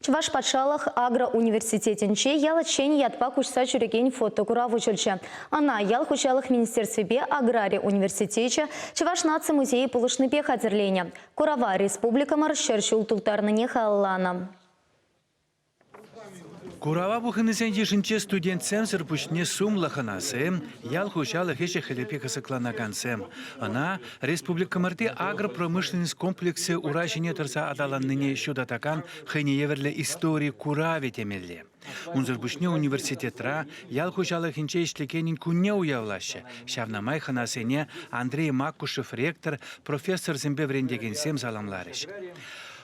Чуваш патшалах агроуниверситетінче ялачен ятпа кучса чуреген фотокурав училче. Ана ял хучалых министерстве агрария университече Чуваш наци музеи пулышныпе хатерления. Курава республика маршерчу ултултарныне халлана. Курава бухынысен ешінче студентсем сырпучне сумлаханасем, ял хучалых еше хелепе кысыкланакансем. Ана республика марты агропромышленность комплексы урашине тұрса адаланныне шудатакан хынееверле истории Кураве темелле. Унзырбушне университетра ял хучалых инче ишлекенин кунне уявлаще. Шавнамай ханасене Андрей Макушев ректор, профессор зембе врендегенсем саламларыш.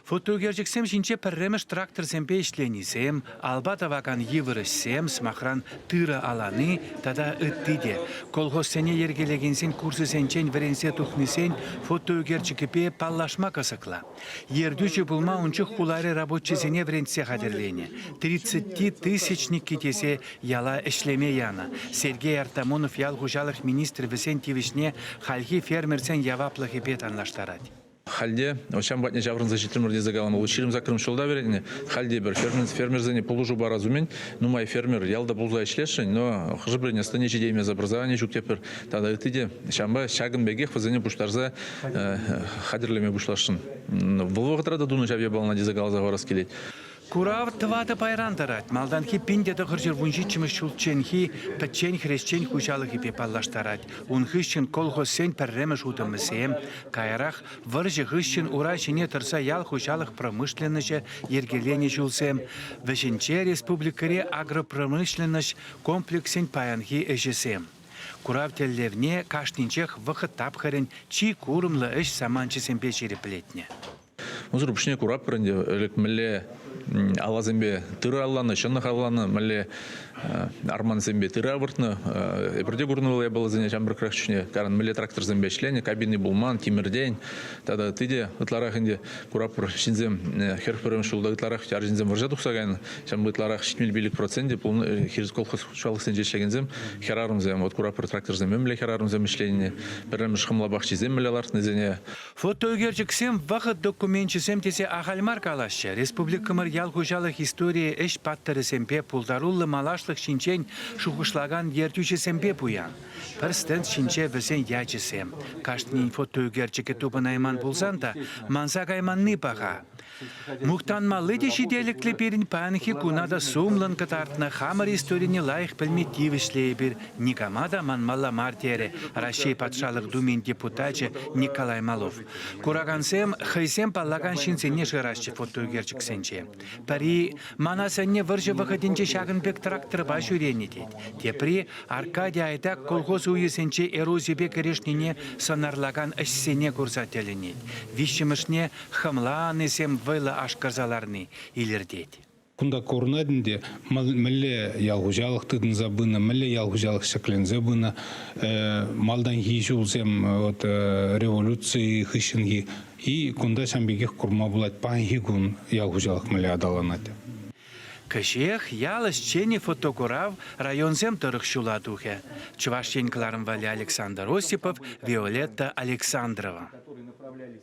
Фотогерчиксем шинче пірремеш трактор зембе ішленисем, албата вакан евірісем, смахран тыра аланы, тада ыттыде. Колхозсене ергелегенсен курсы сенчен веренсе тухнысен фотогерчикіпе паллашма кысыкла. Ердючі булма унчық хуларе рабочесене веренсе хадерлене. 30 тысячник кетесе яла ішлеме яна. Сергей Артамонов ял хужалых министр Висентьевичне хальхи фермерсен яваплых епет анлаштарать. Халде, очам батне жаврын защитримырде загалам училим закрым шолда верене. Халде бір фермерзене полужу баразумен, ну май фермер ялда булза ишлешен, но хжибрене станечи дейме за образование жуктепер. Тада ытыде шамба шагын бегех фазене буштарза хадерлеме бушлашын. Вылвагытрада дуну жаве бална дизагал загарас келет. Курав твата пайран тарать, малданхи пиндета хырчыр вунжичимы шулченхи, печень хрещень хучалыхи пепаллаштарать. Унхыщен колхозсен перремеш утымысем, кайрах выржы хыщен урачине тұрса ял хучалых промышленнеше ергелене жулсем. Вешенче республикаре агропромышленнеш комплексен паянхи эжесем. Курав теллевне кашнинчех вахы тапхарен чи курымлы эш саманчесем печери плетне. Музыр пшне курап пырынде элек міле алазембе тыры алланы, шынық алланы, міле арман зембе тыры авыртны. Эпірде күрінуыл ебалызыне жамбыр крахчүшне, карын міле трактор зембе шлені, кабины булман, кемірден. Тада тыде ытларақ инде курап пыр шинзем херферем шулда ытларақ жар жинзем выржа тұқсағайын. Жамбы ытларақ 70% бұл хиріз колхоз шуалықсен жешлегензем херарымзем. Вот курап пыр трактор зембе міле херарымзем ішленіне. Біріміш қымлабақ чизем міле лартынызене. Фотогерчиксем вақыт документчисем тесе ахальмар калашы. Республикамыр ял хужалых история эш паттыры семпе пулдаруллы малашлық шинчен шухышлаган ертючі семпе пуян. Пірстен шинче візен ячысем. Каштнин фотогерчике тупын айман пулсан да мансак айманны паға. Мухтанмалы дешиделіклі перін панхи кунада сумлан катартна хамар историяне лайық пілметивішлей бір Никамада манмалла мартері Рашей патшалық думен депутачы Николай Малов. Курагансем хайсем паллаган шинсене жырашчы фотогерчик сенче. Пари манасанне выржы вахадинче шагынбек трактор баш үренетет. Тепри Аркадий айтак колхоз уйысенче эрозибе керешнене сонарлаган әшсене көрсателенет. Вишімішне хамлан есем вайла ашказаларны илердет. Кунда корнадинде мэлле ялгужалых тыдын забына, мэлле ялгужалых шаклен забына, малдан хижулсем вот революции хыщенги и кунда шамбегех курма булат панхи кун ялгужалых мэлле адаланат. Кашех ялас чени фотокурав районзем тұрық шула духе. Чувашченкларым вали Александр Осипов, Виолетта Александрова.